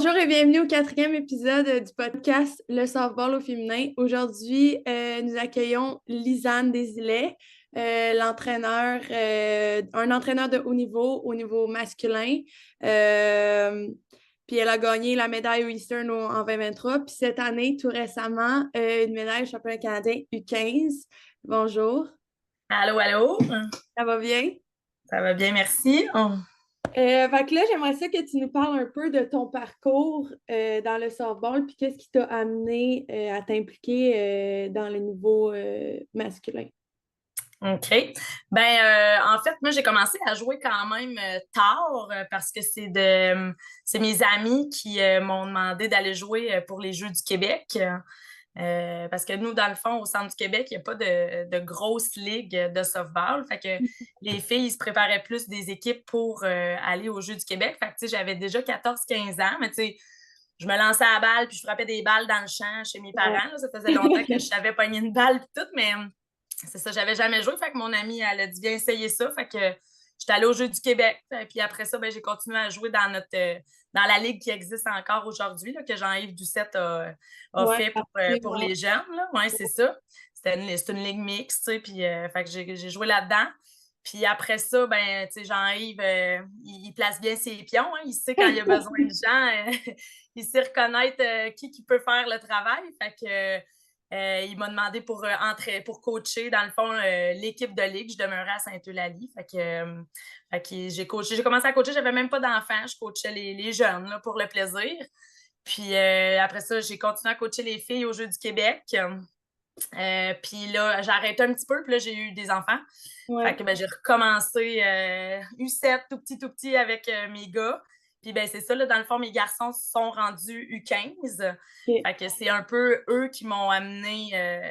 Bonjour et bienvenue au quatrième épisode du podcast Le softball au féminin. Aujourd'hui, nous accueillons Lisanne Desilets, un entraîneur de haut niveau masculin. Euh, Puis elle a gagné la médaille Eastern en 2023. Puis cette année, tout récemment, une médaille au championnat canadien U15. Bonjour, Allô, allô? ça va bien? Ça va bien, merci. Fait que là, j'aimerais ça que tu nous parles un peu de ton parcours dans le softball, puis qu'est-ce qui t'a amené à t'impliquer dans le niveau masculin. OK. En fait, moi, j'ai commencé à jouer quand même tard parce que c'est mes amis qui m'ont demandé d'aller jouer pour les Jeux du Québec. Parce que nous, dans le fond, au Centre du Québec, il n'y a pas de grosse ligue de softball. Fait que les filles, ils se préparaient plus des équipes pour aller aux Jeux du Québec. Fait que, tu sais, j'avais déjà 14 15 ans, mais tu sais, je me lançais à la balle, puis je frappais des balles dans le champ chez mes Ouais. parents, là. Ça faisait longtemps que je savais pogner une balle puis tout, mais c'est ça, j'avais jamais joué. Fait que mon amie, elle a dit, viens essayer ça. Fait que j'étais allée aux Jeux du Québec. Puis après ça, j'ai continué à jouer dans la ligue qui existe encore aujourd'hui, là, que Jean-Yves Doucette a Ouais, fait pour absolument. les jeunes, là. Ouais, c'est ça. C'est une ligue mixte, tu sais, puis fait que j'ai joué là-dedans. Puis après ça, tu sais, Jean-Yves, il place bien ses pions, hein. Il sait quand il a besoin de gens, il sait reconnaître qui peut faire le travail. Fait que il m'a demandé pour coacher, dans le fond, l'équipe de ligue. Je demeurais à Saint-Eulalie. Fait que j'ai coaché. J'ai commencé à coacher, j'avais même pas d'enfants. Je coachais les jeunes là, pour le plaisir. Puis après ça, j'ai continué à coacher les filles aux Jeux du Québec. Puis là, j'ai arrêté un petit peu, puis là, j'ai eu des enfants. Fait Ouais. que j'ai recommencé U7 tout petit avec mes gars. Puis c'est ça, là, dans le fond, mes garçons sont rendus U15. OK. Fait que c'est un peu eux qui m'ont amené À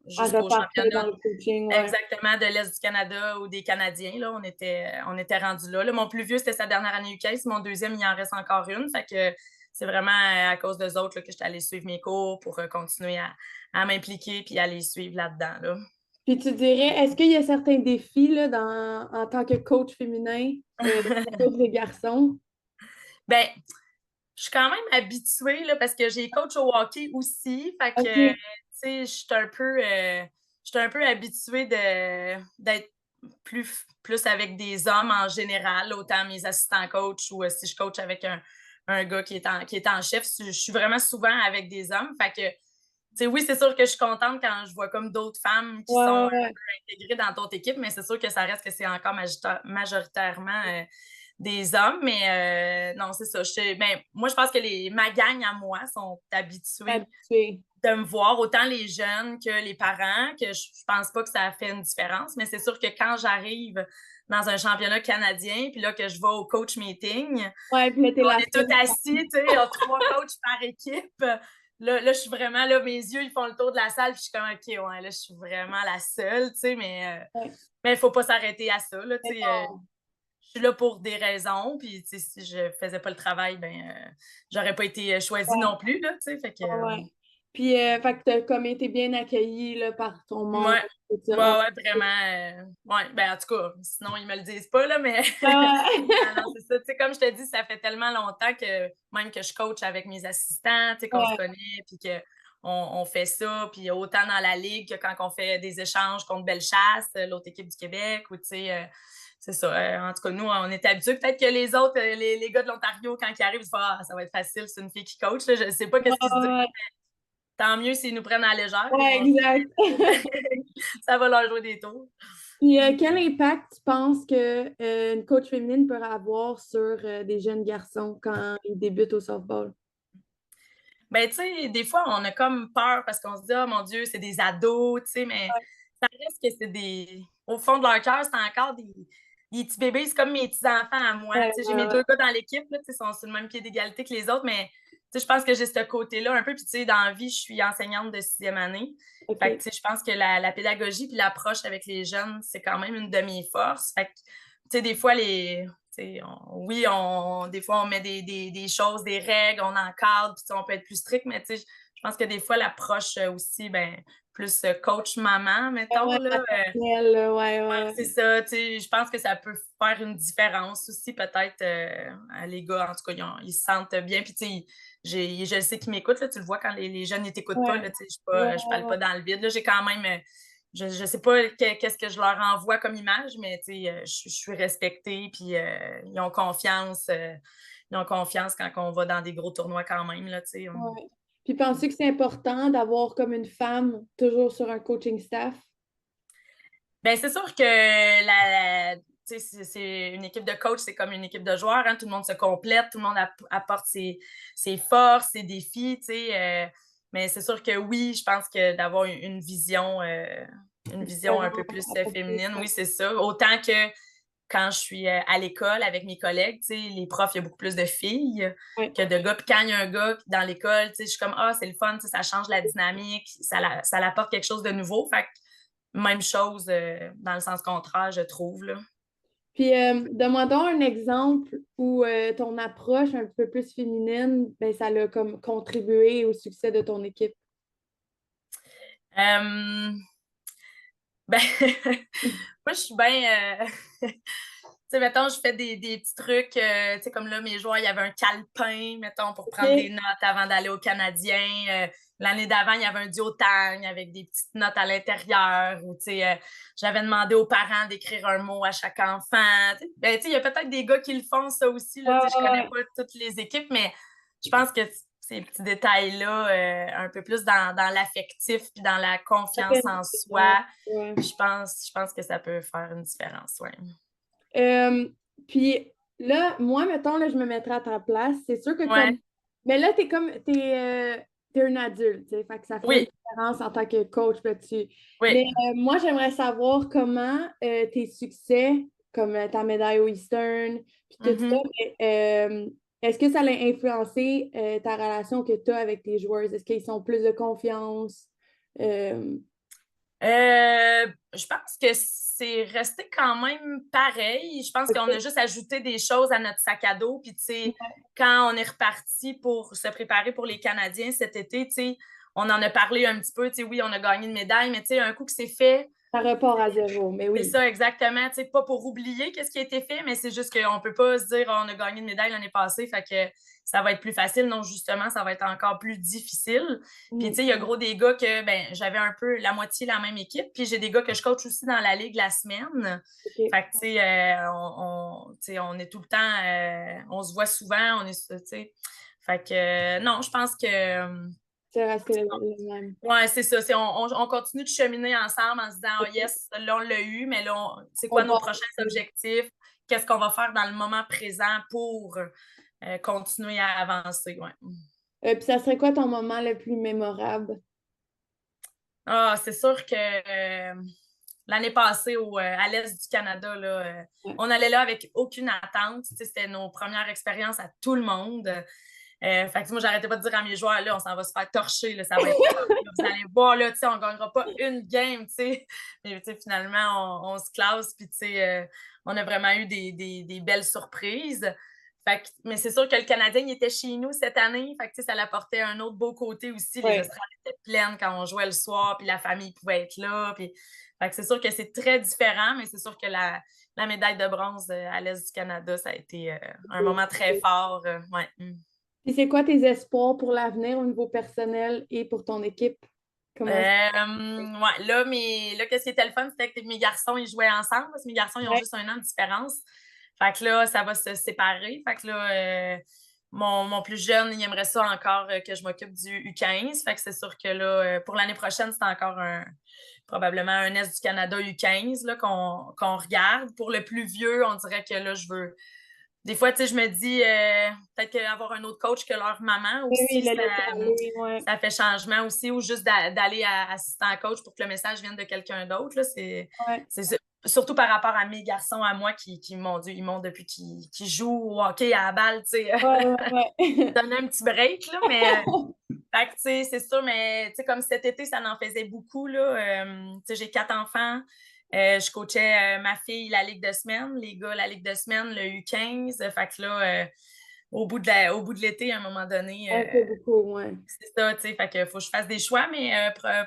jusqu'au repartir dans championnat le coaching, ouais. exactement de l'Est du Canada ou des Canadiens. Là, on était rendus là. Mon plus vieux, c'était sa dernière année U15. Mon deuxième, il en reste encore une. Fait que c'est vraiment à cause d'eux autres là, que j'étais allée suivre mes cours pour continuer à m'impliquer puis aller suivre là-dedans. Là. Puis tu dirais, est-ce qu'il y a certains défis là, en tant que coach féminin, coach des garçons? ben, je suis quand même habituée là, parce que j'ai coach au hockey aussi. Fait que, tu OK. sais, je suis un peu habituée d'être plus avec des hommes en général, autant mes assistants coach ou si je coach avec un gars qui est en chef. Je suis vraiment souvent avec des hommes. Fait que, tu sais, oui, c'est sûr que je suis contente quand je vois comme d'autres femmes qui Ouais, sont ouais, ouais. intégrées dans d'autres équipes, mais c'est sûr que ça reste que c'est encore majoritairement des hommes, mais non, c'est ça. Moi, je pense que ma gang à moi sont habitués Habitué. de me voir, autant les jeunes que les parents, que je pense pas que ça a fait une différence, mais c'est sûr que quand j'arrive dans un championnat canadien, puis là que je vais au coach meeting, Ouais, puis là, t'es on la est seule. tous assis, tu sais, il y a 3 coachs par équipe. Là, je suis vraiment, là, mes yeux, ils font le tour de la salle, puis je suis comme, OK, ouais, là, je suis vraiment la seule, tu sais, Ouais. mais il faut pas s'arrêter à ça, là, Mais tu sais. non. Je suis là pour des raisons, puis si je faisais pas le travail, j'aurais pas été choisie Ouais, non plus, là, tu sais, fait que, ouais, ouais. Puis, fait que t'as comme été bien accueilli là, par ton monde, ouais, tout ouais, ça. ouais, vraiment, ouais, en tout cas, sinon, ils me le disent pas, là, mais, non, non, Ouais. c'est ça, tu sais, comme je te dis, ça fait tellement longtemps que, même que je coach avec mes assistants, tu sais, qu'on se Ouais. connaît, puis on fait ça, puis autant dans la ligue que quand on fait des échanges contre Bellechasse, l'autre équipe du Québec, ou tu sais, c'est ça. En tout cas, nous, on est habitués. Peut-être que les autres, les gars de l'Ontario, quand ils arrivent, ils se disent ah, ça va être facile, c'est une fille qui coach. Là. Je ne sais pas Ouais, qu'est-ce qu'ils se disent. ouais, Tant mieux s'ils nous prennent à la légère. Ils ouais, vont se exact. dire ça va leur jouer des tours. Puis, quel impact tu penses que une coach féminine peut avoir sur des jeunes garçons quand ils débutent au softball? Tu sais, des fois, on a comme peur parce qu'on se dit, oh mon Dieu, c'est des ados, tu sais, mais ça reste que c'est des. Au fond de leur cœur, c'est encore des petits bébés. C'est comme mes petits-enfants à moi. Ouais, Tu sais, j'ai ouais, mes ouais. 2 gars dans l'équipe, là, tu sais, sont sur le même pied d'égalité que les autres, mais tu sais, je pense que j'ai ce côté-là un peu. Puis, tu sais, dans la vie, je suis enseignante de 6e année. Fait que, OK. tu sais, je pense que la pédagogie puis l'approche avec les jeunes, c'est quand même une de mes forces. Fait que, tu sais, des fois, oui, des fois, on met des choses, des règles, on encadre, puis on peut être plus strict, mais tu sais, je pense que des fois, l'approche aussi, ben, plus coach maman, Ah mettons, ouais, là. maternelle, là, ouais, Ouais, ouais. c'est ça, tu sais, je pense que ça peut faire une différence aussi, peut-être, les gars, en tout cas, ils se sentent bien. Puis, tu sais, je sais qu'ils m'écoutent, là, tu le vois quand les jeunes ne t'écoutent pas, Ouais, là, tu sais, ouais, je parle ouais. pas dans le vide. Là, j'ai quand même, je sais pas qu'est-ce que je leur envoie comme image, mais tu sais, je suis respectée, puis ils ont confiance quand on va dans des gros tournois quand même, là, tu sais. Ouais. Puis penses-tu que c'est important d'avoir comme une femme toujours sur un coaching staff? Ben, c'est sûr que tu sais, c'est une équipe de coach, c'est comme une équipe de joueurs, hein. Tout le monde se complète, tout le monde apporte ses forces, ses défis, tu sais. Mais c'est sûr que oui, je pense que d'avoir une vision un peu Différent plus à propos, féminine, ouais. oui, c'est ça. Autant que quand je suis à l'école avec mes collègues, tu sais, les profs, il y a beaucoup plus de filles Ouais. que de gars. Puis quand il y a un gars dans l'école, tu sais, je suis comme, ah, c'est le fun, tu sais, ça change la dynamique, ça apporte quelque chose de nouveau. Fait que même chose dans le sens contraire, je trouve, là. Puis demandons un exemple où ton approche un peu plus féminine, ben, ça l'a comme contribué au succès de ton équipe. Euh, ben, moi, je suis bien. Tu sais, mettons, je fais des petits trucs, tu sais, comme là, mes joueurs, il y avait un calepin, mettons, pour prendre des OK. notes avant d'aller au Canadien. L'année d'avant, il y avait un duotang avec des petites notes à l'intérieur. Ou, tu sais, j'avais demandé aux parents d'écrire un mot à chaque enfant. Ben, tu sais, il y a peut-être des gars qui le font, ça aussi. Là, Ouais, tu sais, je connais ouais, pas toutes les équipes, mais je pense que ces petits détails-là, un peu plus dans l'affectif puis dans la confiance en ouais. soi, Ouais. je pense que ça peut faire une différence, ouais. Euh, puis là, moi, mettons, là, je me mettrais à ta place. C'est sûr que Ouais, comme. Mais là, t'es un adulte, tu sais, fait que ça ferait une oui, différence en tant que coach là-dessus. oui. Mais moi, j'aimerais savoir comment tes succès, comme ta médaille au Eastern, puis tout ça, Mhm. mais, est-ce que ça a influencé ta relation que tu as avec tes joueurs? Est-ce qu'ils sont plus de confiance? Euh, Je pense que c'est resté quand même pareil. Je pense qu'on a OK. juste ajouté des choses à notre sac à dos. Puis, tu sais, quand on est reparti pour se préparer pour les Canadiens cet été, tu sais, on en a parlé un petit peu. Tu sais, oui, on a gagné une médaille, mais tu sais, un coup que c'est fait, Ça repart à zéro, mais c'est oui. ça, exactement. Tu sais, pas pour oublier qu'est-ce qui a été fait, mais c'est juste qu'on ne peut pas se dire oh, on a gagné une médaille l'année passée, fait que ça va être plus facile. Non, justement, ça va être encore plus difficile. Puis, tu sais, il y a gros des gars que ben, j'avais un peu la moitié la même équipe. Puis, j'ai des gars que je coach aussi dans la ligue la semaine. OK. Fait que, tu sais, tu sais, on est tout le temps, on se voit souvent, on est, tu sais. Fait que, non, je pense que. C'est resté le même. Ouais, c'est ça. On continue de cheminer ensemble en se disant, oh yes, là, on l'a eu, mais là, c'est On quoi nos va. prochains objectifs? Qu'est-ce qu'on va faire dans le moment présent pour continuer à avancer? Ouais. Puis ça serait quoi ton moment le plus mémorable? Ah, c'est sûr que l'année passée, à l'Est du Canada, là, Ouais. on allait là avec aucune attente. Tu sais, c'était nos premières expériences à tout le monde. Fait que moi, j'arrêtais pas de dire à mes joueurs, là, on s'en va se faire torcher, là, ça va être tough, là. Vous allez voir, là, tu sais, on gagnera pas une game, tu sais. Mais, tu sais, finalement, on se classe, puis, tu sais, on a vraiment eu des belles surprises. Fait que, mais c'est sûr que le Canadien, il était chez nous cette année. Fait que, tu sais, ça l'apportait un autre beau côté aussi. Les Ouais. estrades étaient pleines quand on jouait le soir, puis la famille pouvait être là. Puis, fait que c'est sûr que c'est très différent, mais c'est sûr que la médaille de bronze à l'Est du Canada, ça a été un moment très fort. Ouais. Puis c'est quoi tes espoirs pour l'avenir au niveau personnel et pour ton équipe? Comment ça Ouais, là, qu'est-ce qui était le fun, c'était que mes garçons, ils jouaient ensemble, parce que mes garçons, ils ont ouais. juste un an de différence. Fait que là, ça va se séparer. Fait que là, mon plus jeune, il aimerait ça encore que je m'occupe du U15. Fait que c'est sûr que là, pour l'année prochaine, c'est encore probablement un Est du Canada U15 là, qu'on regarde. Pour le plus vieux, on dirait que là, je veux. Des fois, tu sais, je me dis peut-être qu'avoir un autre coach que leur maman Oui, oui, aussi, le laisser aller, ouais. ça fait changement aussi, ou juste d'aller à assistant coach pour que le message vienne de quelqu'un d'autre. Là, Ouais. surtout par rapport à mes garçons, à moi, qui mon Dieu, ils m'ont depuis qu'ils jouent au hockey à la balle, tu sais, Ouais, ouais, ouais. donner un petit break, là, mais fait que, tu sais, c'est sûr, mais tu sais, comme cet été, ça en faisait beaucoup, là. Tu sais, j'ai 4 enfants. Je coachais ma fille la Ligue de semaine, les gars la Ligue de semaine, le U15. Fait que là, au bout de l'été, à un moment donné, Un peu beaucoup, ouais. c'est ça, tu sais, fait que faut que je fasse des choix, mais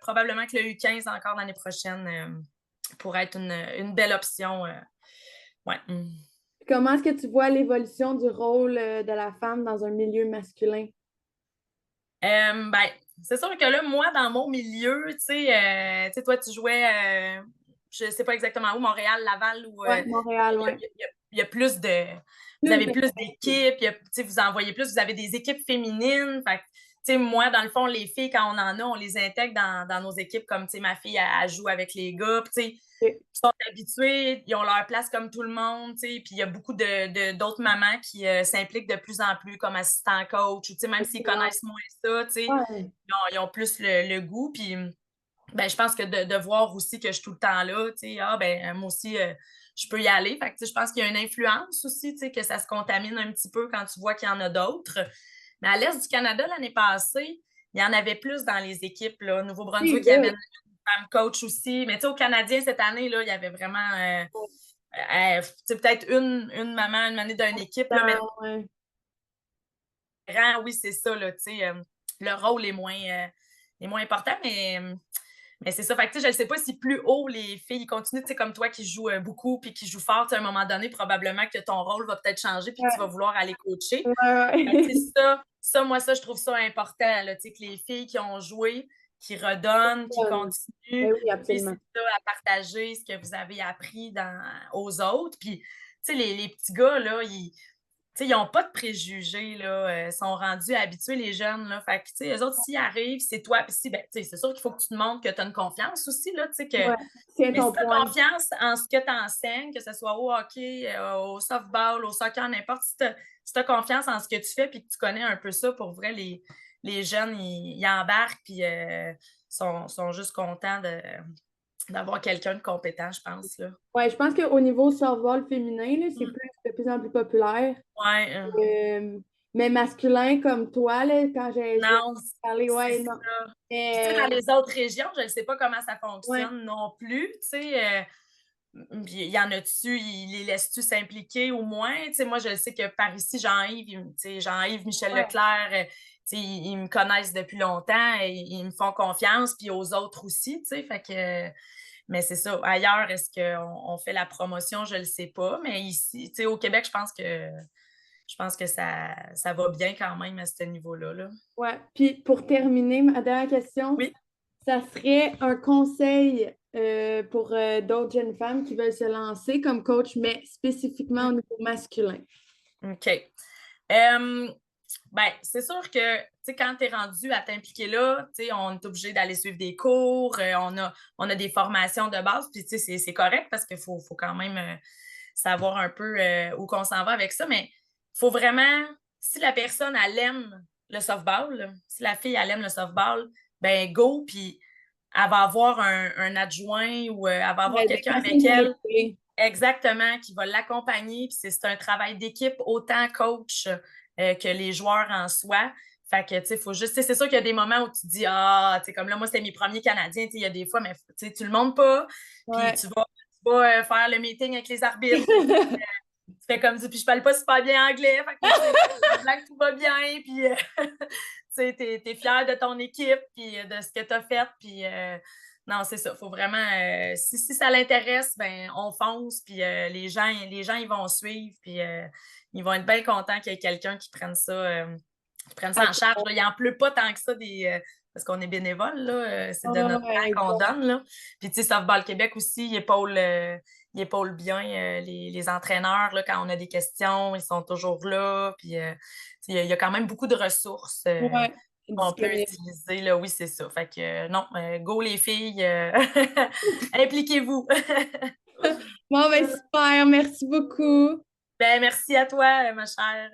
probablement que le U15 encore l'année prochaine pourrait être une belle option. Ouais. Comment est-ce que tu vois l'évolution du rôle de la femme dans un milieu masculin? Ben, c'est sûr que là, moi, dans mon milieu, tu sais, toi, tu jouais, je sais pas exactement où, Montréal, Laval, ou Ouais, Montréal, ouais. il y a plus de, vous Plus avez de plus d'équipes, tu sais, vous envoyez plus, vous avez des équipes féminines. Fait que, tu sais, moi, dans le fond, les filles, quand on en a, on les intègre dans nos équipes, comme, tu sais, ma fille, elle joue avec les gars, puis, tu sais, OK. ils sont habitués, ils ont leur place comme tout le monde, tu sais, puis il y a beaucoup d'autres mamans qui s'impliquent de plus en plus comme assistant coach, ou, tu sais, même s'ils connaissent moins ça, tu sais, Ouais. ils ont plus le goût, puis ben, je pense que de voir aussi que je suis tout le temps là, tu sais, ah, ben, moi aussi, je peux y aller. Fait que, tu sais, je pense qu'il y a une influence aussi, tu sais, que ça se contamine un petit peu quand tu vois qu'il y en a d'autres. Mais à l'Est du Canada, l'année passée, il y en avait plus dans les équipes, là. Oui, Nouveau-Brunswick, il y avait good. une femme coach aussi. Mais tu sais, au Canadien, cette année, là, il y avait vraiment, tu sais, peut-être une maman, une année d'une équipe, là, mais Ouais. oui, c'est ça, là, tu sais, le rôle est moins important, mais c'est ça. Fait que, tu sais, je ne sais pas si plus haut les filles continuent, tu sais, comme toi qui joues beaucoup puis qui jouent fort, tu sais, à un moment donné, probablement que ton rôle va peut-être changer puis que tu vas Ouais, vouloir aller coacher. ouais, Fait que, tu ouais. sais, moi, ça, je trouve ça important, là, tu sais, que les filles qui ont joué, qui redonnent, qui continuent, Ben oui, puis absolument. c'est ça, à partager ce que vous avez appris aux autres. Puis, tu sais, les petits gars, là, tu sais, ils n'ont pas de préjugés, là. Ils sont rendus habitués, les jeunes, là. Fait que, tu sais, eux autres, s'ils arrivent, c'est toi. Puis si, ben, tu sais, c'est sûr qu'il faut que tu te montres que tu as une confiance aussi, là, tu sais, que... Ouais, tiens Mais si ton tu as point. confiance en ce que tu enseignes, que ce soit au hockey, au softball, au soccer, n'importe, si tu as confiance en ce que tu fais puis que tu connais un peu ça, pour vrai, les jeunes, ils embarquent puis sont juste contents d'avoir quelqu'un de compétent, je pense, là. Ouais, je pense qu'au niveau softball féminin, là, c'est Mm. de plus en plus populaire. Ouais. Euh, mais masculin comme toi, là, quand j'ai Non, parlé, c'est ouais, non. ça. Puis, tu sais, dans Mais, les autres régions, je ne sais pas comment ça ouais, fonctionne non plus, tu sais. Puis, il y en a-tu, ils les laissent-tu s'impliquer au moins? Tu sais, moi, je sais que par ici, Jean-Yves, tu sais, Jean-Yves, Michel ouais. Leclerc, tu sais, ils me connaissent depuis longtemps et ils me font confiance, puis aux autres aussi, tu sais. Fait que, mais c'est ça. Ailleurs, est-ce qu'on fait la promotion? Je ne le sais pas. Mais ici, tu sais, au Québec, je pense que ça va bien quand même à ce niveau-là, là. Ouais. Puis pour terminer, ma dernière question, Oui. ça serait un conseil pour d'autres jeunes femmes qui veulent se lancer comme coach, mais spécifiquement au niveau masculin. OK. Ben, c'est sûr que, tu sais, quand tu es rendu à t'impliquer là, tu sais, on est obligé d'aller suivre des cours, on a des formations de base, puis tu sais, c'est correct parce qu'il faut quand même savoir un peu où qu'on s'en va avec ça, mais il faut vraiment, si la personne, elle aime le softball, là, si la fille, elle aime le softball, ben go, puis elle va avoir un adjoint ou elle va avoir Ouais, des quelqu'un avec conseils elle. développés. Exactement, qui va l'accompagner. Puis c'est un travail d'équipe, autant coach que les joueurs en soi. Fait que, tu sais, faut juste, tu sais, c'est sûr qu'il y a des moments où tu te dis, ah, tu sais, comme là, moi, c'était mes premiers Canadiens, tu sais, il y a des fois, mais tu sais, tu le montres pas, puis Ouais. tu vas faire le meeting avec les arbitres, puis tu fais comme ça, puis je parle pas super bien anglais, fait que, tu sais, semblant que tout va bien, puis, tu sais, t'es fier de ton équipe, puis de ce que tu as fait, puis non, c'est ça. Faut vraiment, si ça l'intéresse, ben on fonce, puis les gens, ils vont suivre, puis ils vont être bien contents qu'il y ait quelqu'un qui prenne ça en charge, là. Il n'en pleut pas tant que ça parce qu'on est bénévole, là, c'est de notre Ouais, temps qu'on exact. donne, là. Puis, tu sais, Softball Québec aussi, il épaule bien les entraîneurs, là, quand on a des questions, ils sont toujours là. Puis, il y a quand même beaucoup de ressources Ouais, qu'on peut disponible. utiliser, là. Oui, c'est ça. Fait que, non, go les filles, impliquez-vous. Bon, ben super, merci beaucoup. Ben, merci à toi, ma chère.